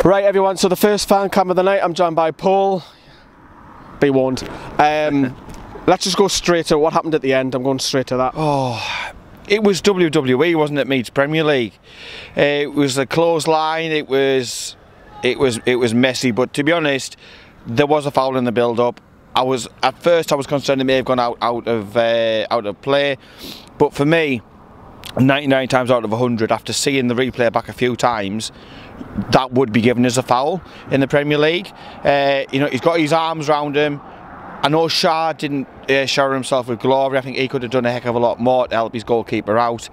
Right everyone, so the first fan cam of the night, I'm joined by Paul. Be warned. Let's just go straight to what happened at the end. I'm going straight to that. Oh, it was WWE, wasn't it, meets Premier League? It was a clothesline, it was messy, but to be honest, there was a foul in the build-up. At first I was concerned it may have gone out of play, but for me, 99 times out of 100, after seeing the replay back a few times, that would be given as a foul in the Premier League. You know, he's got his arms round him. I know Shah didn't shower himself with glory. I think he could have done a heck of a lot more to help his goalkeeper out.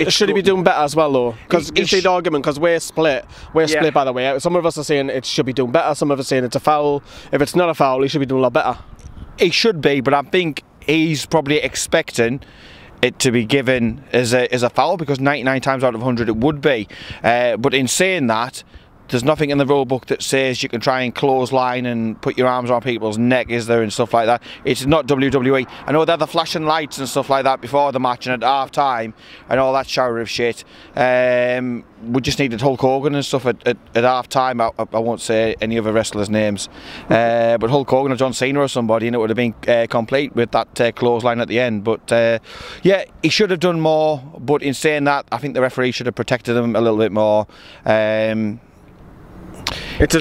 Should he be doing better as well though? Because you see the argument, because we're split. Split, by the way. Some of us are saying it should be doing better, some of us are saying it's a foul. If it's not a foul, he should be doing a lot better. He should be, but I think he's probably expecting it to be given as a foul, because 99 times out of 100 it would be. But in saying that, there's nothing in the rule book that says you can try and clothesline and put your arms around people's neck, is there, and stuff like that. It's not WWE. I know they're the flashing lights and stuff like that before the match and at half time and all that shower of shit. We just needed Hulk Hogan and stuff at half time. I won't say any other wrestlers' names, but Hulk Hogan or John Cena or somebody, and it would have been complete with that clothesline at the end. But yeah, he should have done more. But in saying that, I think the referee should have protected him a little bit more. It's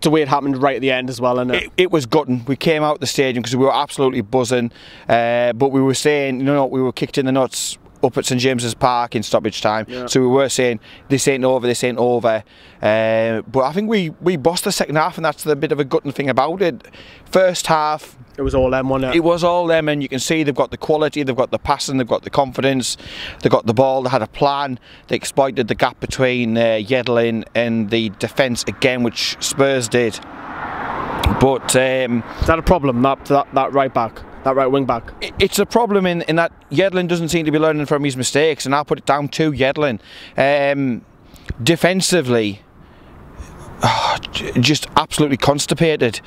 a way it happened right at the end as well, isn't it? It was gutting. We came out the stadium because we were absolutely buzzing, but we were saying, you know, we were kicked in the nuts up at St James's Park in stoppage time. Yeah. So we were saying, this ain't over, this ain't over. But I think we bossed the second half, and that's the bit of a gutting thing about it. First half, it was all them, wasn't it? It was all them, and you can see they've got the quality, they've got the passing, they've got the confidence, they've got the ball, they had a plan, they exploited the gap between Yedlin and the defence again, which Spurs did. But is that a problem, that right back? That right wing back? It's a problem in that Yedlin doesn't seem to be learning from his mistakes, and I'll put it down to Yedlin. Defensively, just absolutely constipated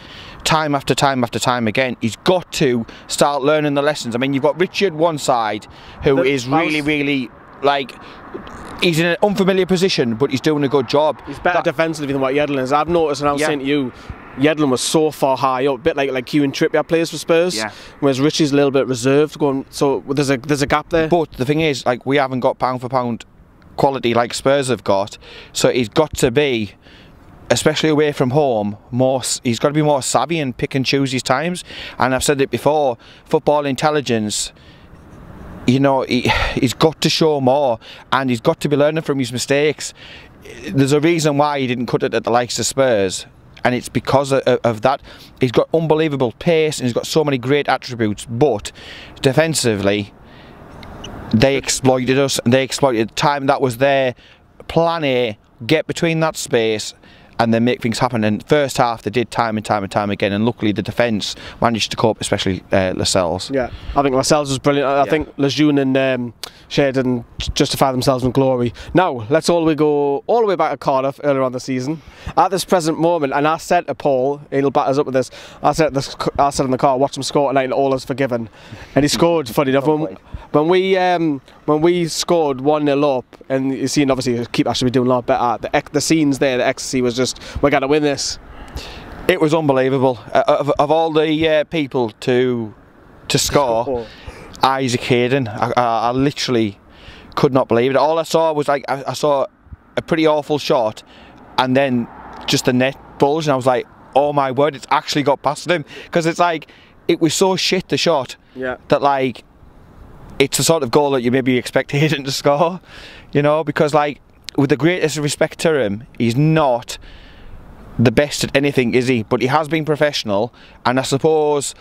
time after time after time again. He's got to start learning the lessons. I mean, you've got Richard one side, who is really like, he's in an unfamiliar position, but he's doing a good job. He's better defensively than what Yedlin is. I've noticed, and I was saying to you, Yedlin was so far high up, a bit like Kieran Trippier plays for Spurs, whereas Richie's a little bit reserved. So there's a gap there. But the thing is, like, we haven't got pound for pound quality like Spurs have got, so he's got to be, especially away from home, he's got to be more savvy and pick and choose his times. And I've said it before, football intelligence, you know, he's got to show more, and he's got to be learning from his mistakes. There's a reason why he didn't cut it at the likes of Spurs, and it's because of that. He's got unbelievable pace and he's got so many great attributes, but defensively they exploited us, and they exploited the time that was there. Plan A, get between that space and then make things happen. And first half they did time and time and time again, and luckily the defence managed to cope, especially Lascelles. Yeah, I think Lascelles was brilliant. I think Lejeune and Shea didn't justify themselves in glory. Now let's go all the way back to Cardiff earlier on the season. At this present moment, and I said to Paul, he'll back us up with this, I said in the car, watch him score tonight and all is forgiven. And he scored, funny enough. When we scored 1-0 up, and you see, obviously the keeper should be doing a lot better, the scenes there, the ecstasy was just, we're going to win this. It was unbelievable. Of all the people to score, Isaac Hayden, I literally could not believe it. All I saw was, like, I saw a pretty awful shot, and then just the net bulge, and I was like, oh my word, it's actually got past him. Because it's like, it was so shit, the shot, that, like, it's the sort of goal that you maybe expect Hayden to score, you know, because, like, with the greatest respect to him, he's not the best at anything, is he? But he has been professional, and I suppose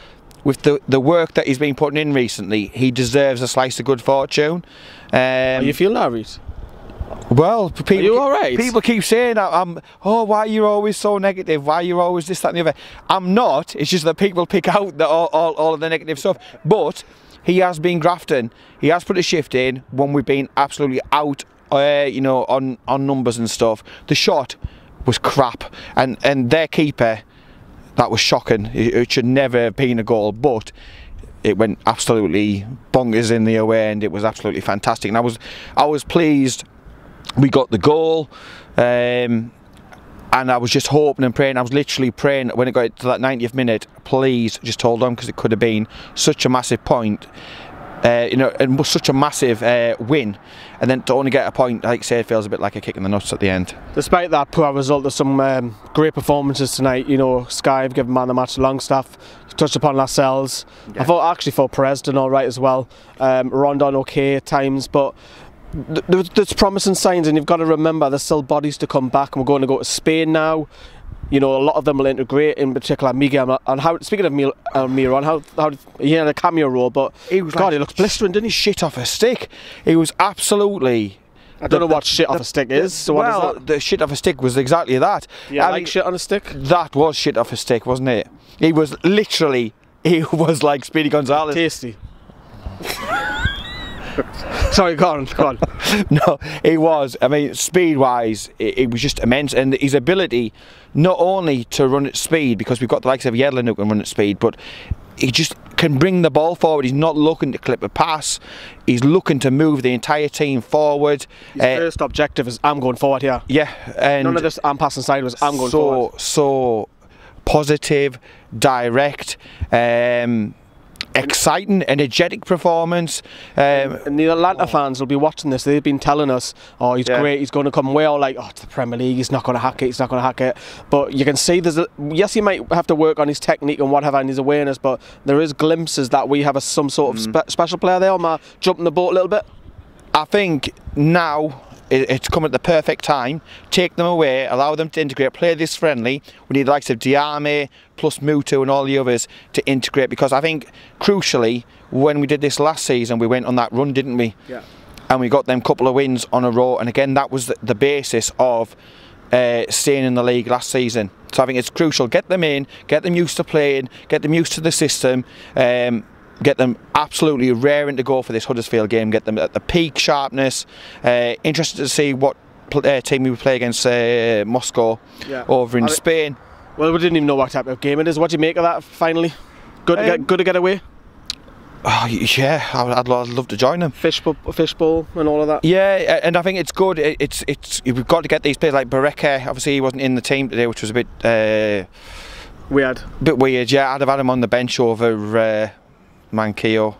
with the work that he's been putting in recently, he deserves a slice of good fortune. Are you feeling that, Reece? Well, people, are you all right? People keep saying, oh, why are you always so negative? Why are you always this, that and the other? I'm not. It's just that people pick out all of the negative stuff. But he has been grafting. He has put a shift in when we've been absolutely out, you know, on numbers and stuff. The shot was crap, and their keeper, that was shocking. It should never have been a goal, but it went absolutely bonkers in the away end. It was absolutely fantastic, and I was pleased we got the goal. And I was just hoping and praying. I was literally praying when it got to that 90th minute, please just hold on, because it could have been such a massive point, you know, and such a massive win, and then to only get a point, like I say, it feels a bit like a kick in the nuts at the end. Despite that poor result, there's some great performances tonight. You know, Sky have given man the match to Longstaff, touched upon Lascelles. Yeah. I actually thought Perez done all right as well. Rondon okay at times, but there's promising signs, and you've got to remember there's still bodies to come back, and we're going to go to Spain now. You know, a lot of them will integrate, in particular Miguel. And how, speaking of Miron, how he had a cameo role, but he looks blistering, didn't he? Shit off a stick. He was absolutely. I don't know what shit off a stick is. So what is that? The shit off a stick was exactly that. Yeah, like shit on a stick. That was shit off a stick, wasn't it? He was literally. He was like Speedy Gonzalez. Tasty. Sorry, go on. No, he was. I mean, speed-wise, it was just immense, and his ability not only to run at speed, because we've got the likes of Yedlin who can run at speed, but he just can bring the ball forward. He's not looking to clip a pass. He's looking to move the entire team forward. His first objective is, I'm going forward here. Yeah, and none of this I'm passing sideways. I'm going forward. So positive, direct. Exciting, energetic performance. And the Atlanta fans will be watching this. They've been telling us, oh, he's great, he's going to come well. Like, oh, it's the Premier League, he's not going to hack it, he's not going to hack it. But you can see yes, he might have to work on his technique and whatever and his awareness, but there is glimpses that we have some sort of special player there. Am I jumping the boat a little bit? I think now it's come at the perfect time. Take them away, allow them to integrate, play this friendly. We need the likes of Diame plus Mutu and all the others to integrate, because I think crucially when we did this last season we went on that run, didn't we? Yeah. And we got them couple of wins on a row, and again that was the basis of staying in the league last season. So I think it's crucial, get them in, get them used to playing, get them used to the system, get them absolutely raring to go for this Huddersfield game, get them at the peak sharpness. Interested to see what team we would play against Moscow over in Spain. Well, we didn't even know what type of game it is. What do you make of that finally? Good to get away? Oh, yeah, I'd love to join them. Fishbowl and all of that. Yeah, and I think it's good. We've got to get these players like Bareka. Obviously, he wasn't in the team today, which was a bit weird. Yeah, I'd have had him on the bench over Manquillo,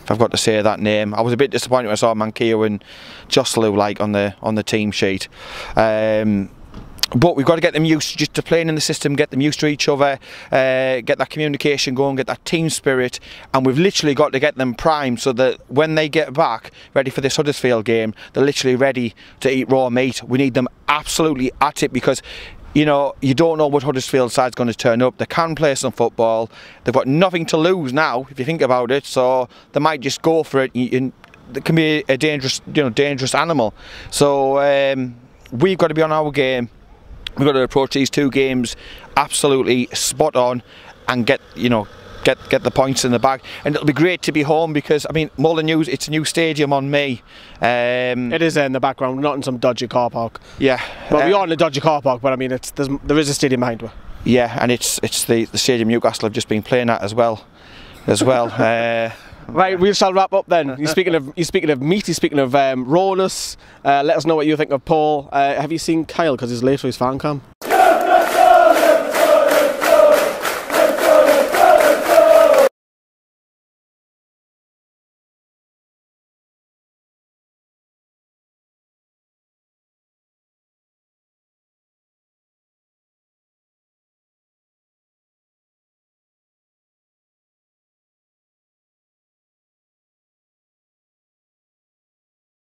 if I've got to say that name. I was a bit disappointed when I saw Manquillo and Joselu like on the team sheet. But we've got to get them used just to playing in the system, get them used to each other, get that communication going, get that team spirit, and we've literally got to get them primed so that when they get back ready for this Huddersfield game, they're literally ready to eat raw meat. We need them absolutely at it, because you know, you don't know what Huddersfield side's going to turn up. They can play some football. They've got nothing to lose now, if you think about it. So they might just go for it. It can be a dangerous animal. So we've got to be on our game. We've got to approach these two games absolutely spot on and get the points in the bag. And it'll be great to be home, because I mean, Molineux, it's a new stadium on me. It is in the background, not in some dodgy car park. Yeah. Well, we are in a dodgy car park, but I mean, there is a stadium behind it. Yeah, and it's the stadium Newcastle have just been playing at as well. Right, we shall wrap up then. You're speaking of meat. You're speaking of rawness. Let us know what you think of Paul. Have you seen Kyle? Because he's late for his fan cam.